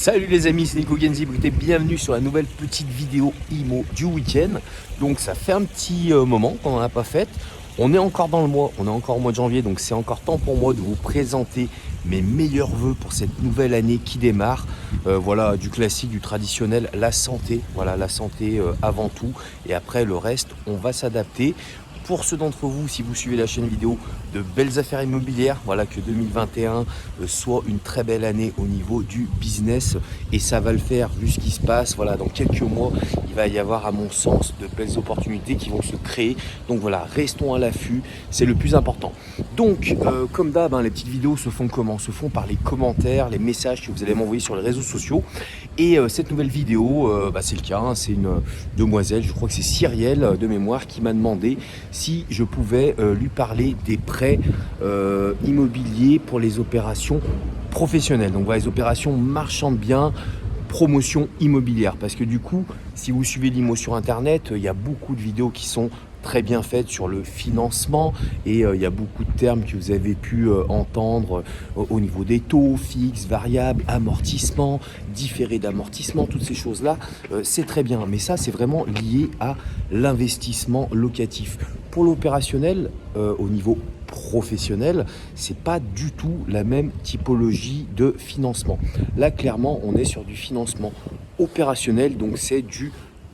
Salut les amis, c'est Nico Genzi, bienvenue sur la nouvelle petite vidéo IMO du week-end. Donc ça fait un petit moment qu'on n'en a pas fait. On est encore dans le mois, on est encore au mois de janvier, donc c'est encore temps pour moi de vous présenter mes meilleurs vœux pour cette nouvelle année qui démarre. Voilà, du classique, du traditionnel, la santé. Voilà, la santé avant tout, et après le reste, on va s'adapter. Pour ceux d'entre vous, si vous suivez la chaîne vidéo, de belles affaires immobilières, voilà, que 2021 soit une très belle année au niveau du business, et ça va le faire vu ce qui se passe. Voilà, dans quelques mois, il va y avoir à mon sens de belles opportunités qui vont se créer. Donc voilà, restons à l'affût, c'est le plus important. Donc comme d'hab, les petites vidéos se font comment? Se font par les commentaires, les messages que vous allez m'envoyer sur les réseaux sociaux. Et cette nouvelle vidéo, c'est le cas, c'est une demoiselle, je crois que c'est Cyrielle de mémoire, qui m'a demandé si je pouvais lui parler des prêts immobiliers pour les opérations professionnelles. Donc voilà, les opérations marchand de biens, promotion immobilière. Parce que du coup, si vous suivez l'IMO sur Internet, il y a beaucoup de vidéos qui sont très bien faites sur le financement, et il y a beaucoup de termes que vous avez pu entendre au niveau des taux, fixes, variables, amortissement, différé d'amortissement, toutes ces choses-là, c'est très bien. Mais ça, c'est vraiment lié à l'investissement locatif. Pour l'opérationnel, au niveau professionnel, c'est pas du tout la même typologie de financement. Là, clairement, on est sur du financement opérationnel, donc c'est du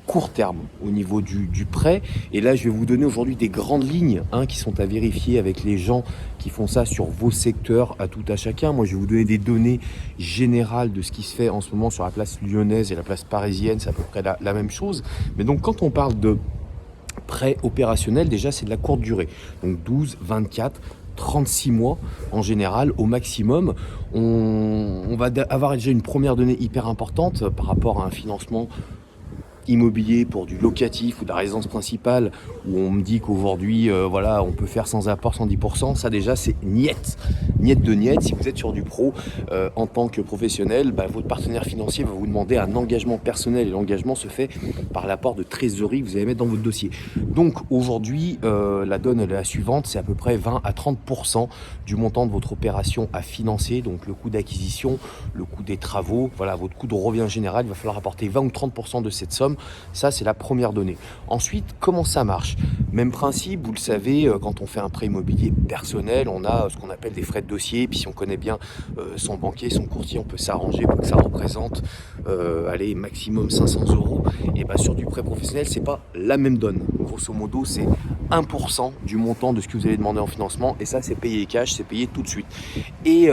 court terme au niveau du prêt. Et là, je vais vous donner aujourd'hui des grandes lignes qui sont à vérifier avec les gens qui font ça sur vos secteurs, à tout à chacun. Moi, je vais vous donner des données générales de ce qui se fait en ce moment sur la place lyonnaise et la place parisienne. C'est à peu près la même chose. Mais donc, quand on parle de prêt opérationnel, déjà, c'est de la courte durée. Donc 12, 24, 36 mois en général au maximum. On va avoir déjà une première donnée hyper importante par rapport à un financement immobilier pour du locatif ou de la résidence principale, où on me dit qu'aujourd'hui voilà, on peut faire sans apport 110%. Ça déjà, c'est niette de niette. Si vous êtes sur du pro en tant que professionnel, votre partenaire financier va vous demander un engagement personnel, et l'engagement se fait par l'apport de trésorerie que vous allez mettre dans votre dossier. Donc aujourd'hui, la donne elle est la suivante: c'est à peu près 20 à 30% du montant de votre opération à financer, donc le coût d'acquisition, le coût des travaux, voilà, votre coût de revient général. Il va falloir apporter 20 ou 30% de cette somme. Ça, c'est la première donnée. Ensuite, comment ça marche? Même principe, vous le savez, quand on fait un prêt immobilier personnel, on a ce qu'on appelle des frais de dossier. Puis si on connaît bien son banquier, son courtier, on peut s'arranger pour que ça représente allez, maximum 500 €. Et sur du prêt professionnel, c'est pas la même donne. Grosso modo, c'est 1% du montant de ce que vous allez demander en financement. Et ça, c'est payé cash, c'est payé tout de suite. Et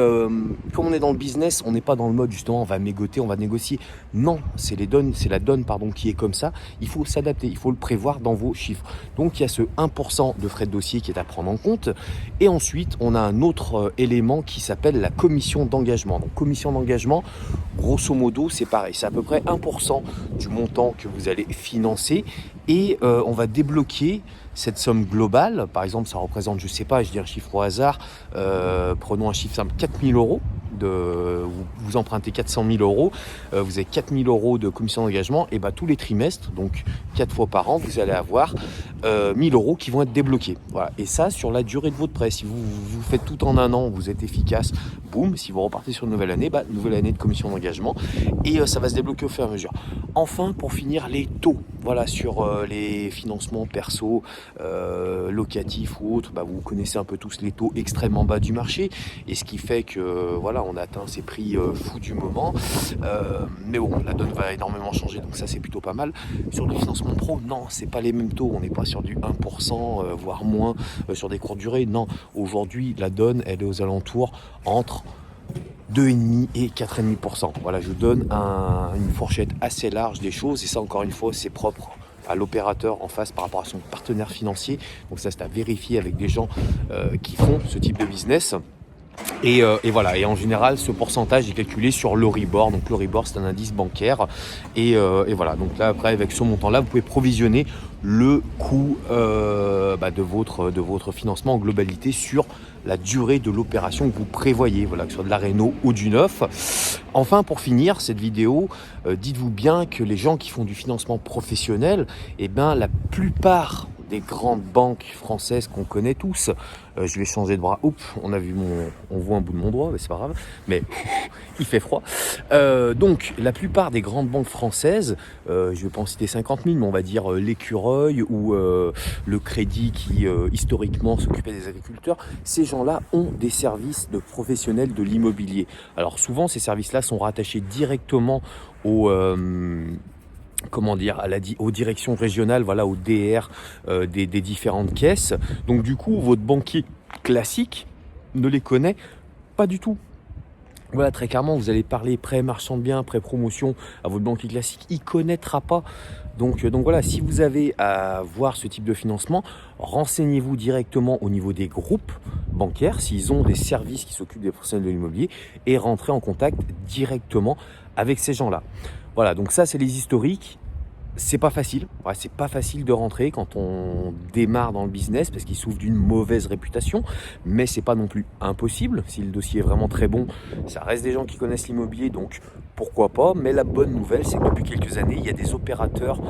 comme on est dans le business, on n'est pas dans le mode justement on va mégoter, on va négocier. Non, c'est la donne qui est comme ça. Il faut s'adapter, il faut le prévoir dans vos chiffres. Donc il y a ce 1% de frais de dossier qui est à prendre en compte. Et ensuite, on a un autre élément qui s'appelle la commission d'engagement. Donc commission d'engagement, grosso modo, c'est pareil. C'est à peu près 1% du montant que vous allez financer. Et on va débloquer cette somme globale. Par exemple, ça représente, je sais pas, je dis un chiffre au hasard, prenons un chiffre simple, 4 000 €. Vous empruntez 400 000 €, vous avez 4 000 € de commission d'engagement, et tous les trimestres, donc 4 fois par an, vous allez avoir 1 000 € qui vont être débloqués. Voilà. Et ça, sur la durée de votre prêt. Si vous faites tout en un an, vous êtes efficace, boum. Si vous repartez sur une nouvelle année, nouvelle année de commission d'engagement, et ça va se débloquer au fur et à mesure. Enfin, pour finir, les taux. Voilà, sur les financements perso, locatifs ou autres, vous connaissez un peu tous les taux extrêmement bas du marché, et ce qui fait que voilà, on atteint ces prix fous du moment. Mais bon, la donne va énormément changer, donc ça, c'est plutôt pas mal. Sur le financement pro, non, c'est pas les mêmes taux. On n'est pas sur du 1%, voire moins, sur des courtes durées. Non, aujourd'hui, la donne, elle est aux alentours entre 2,5 et 4,5%. Voilà, je donne une fourchette assez large des choses, et ça, encore une fois, c'est propre à l'opérateur en face par rapport à son partenaire financier. Donc ça, c'est à vérifier avec des gens qui font ce type de business. Et voilà, et en général, ce pourcentage est calculé sur l'Euribor. Donc l'Euribor, c'est un indice bancaire. Et voilà, donc là, après, avec ce montant-là, vous pouvez provisionner le coût de votre financement en globalité sur la durée de l'opération que vous prévoyez, voilà, que ce soit de la réno ou du neuf. Enfin, pour finir cette vidéo, dites-vous bien que les gens qui font du financement professionnel, la plupart des grandes banques françaises qu'on connaît tous. Je vais changer de bras. Oups, on voit un bout de mon doigt, mais c'est pas grave. Mais il fait froid. Donc, la plupart des grandes banques françaises, je ne vais pas en citer 50 000, mais on va dire l'Écureuil ou le Crédit qui historiquement s'occupait des agriculteurs, ces gens-là ont des services de professionnels de l'immobilier. Alors souvent, ces services-là sont rattachés directement au aux directions régionales, voilà, au DR des différentes caisses. Donc du coup, votre banquier classique ne les connaît pas du tout. Voilà, très clairement, vous allez parler prêt marchand de biens, prêt promotion à votre banquier classique, il ne connaîtra pas. Donc voilà, si vous avez à voir ce type de financement, renseignez-vous directement au niveau des groupes bancaires, s'ils ont des services qui s'occupent des professionnels de l'immobilier, et rentrez en contact directement avec ces gens-là. Voilà, donc ça, c'est les historiques. C'est pas facile, ouais, c'est pas facile de rentrer quand on démarre dans le business parce qu'il souffre d'une mauvaise réputation, mais c'est pas non plus impossible. Si le dossier est vraiment très bon, ça reste des gens qui connaissent l'immobilier, donc pourquoi pas. Mais la bonne nouvelle, c'est que depuis quelques années, il y a des opérateurs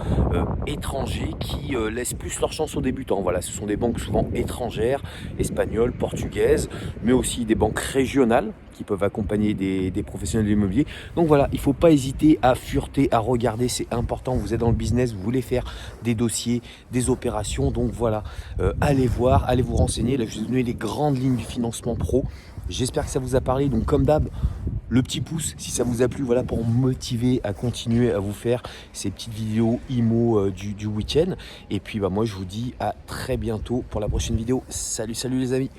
étrangers qui laissent plus leur chance aux débutants. Voilà, ce sont des banques souvent étrangères, espagnoles, portugaises, mais aussi des banques régionales qui peuvent accompagner des professionnels de l'immobilier. Donc voilà, il ne faut pas hésiter à fureter, à regarder, c'est important. Vous êtes dans le business, vous voulez faire des dossiers, des opérations. Donc voilà, allez voir, allez vous renseigner. Là, je vous ai donné les grandes lignes du financement pro. J'espère que ça vous a parlé. Donc comme d'hab, le petit pouce si ça vous a plu, voilà, pour me motiver à continuer à vous faire ces petites vidéos IMO du week-end. Et puis moi je vous dis à très bientôt pour la prochaine vidéo. Salut les amis.